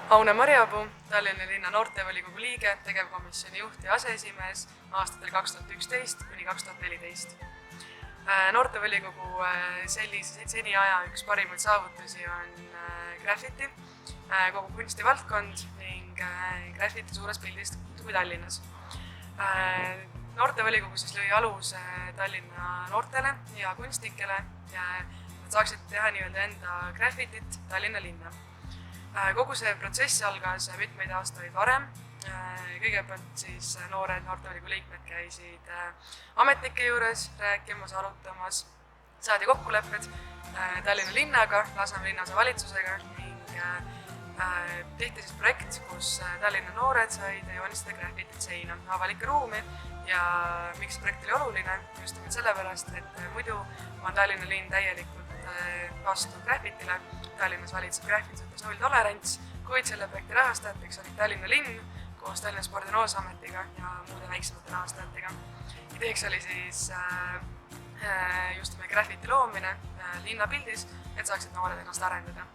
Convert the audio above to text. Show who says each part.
Speaker 1: Aune Marjapuu, Tallinna linna noortevolikogu liige, tegevkomisjoni juht ja aseesimees aastatel 2011 kuni 2014. Noortevolikogu seni aja üks parimaid saavutusi on graffiti, kogu kunstivaldkond ning graffiti suures pildis kui Tallinnas. Noortevolikogu lõi aluse Tallinna noortele ja kunstnikele ja nad saaksid teha enda graffitit Tallinna linna. Kogu see protsess algas mitmeid aastaid varem. Kõigepealt noored noortevolikogu liikmed käisid ametnike juures rääkimas, arutamas, saadi kokkulepped Tallinna linnaga, Lasnamäe linnaosa valitsusega ning tehti projekt, kus Tallinna noored said joonistada graffitit seina, avalikke ruumi ja miks projekt oli oluline? Just nimelt sellepärast, et muidu on Tallinna linn täielikult vastu graffitile. Tallinnas valitseb graffiti suhtes nulltolerants, kuid selle projekti rahastajateks olid Tallinna linn koos Tallinna Spordi- ja Noorsooametiga ja muude väiksemate rahastajatega. Ideeks oli just graffiti loomine linnapildis, et saaksid noored ennast arendada.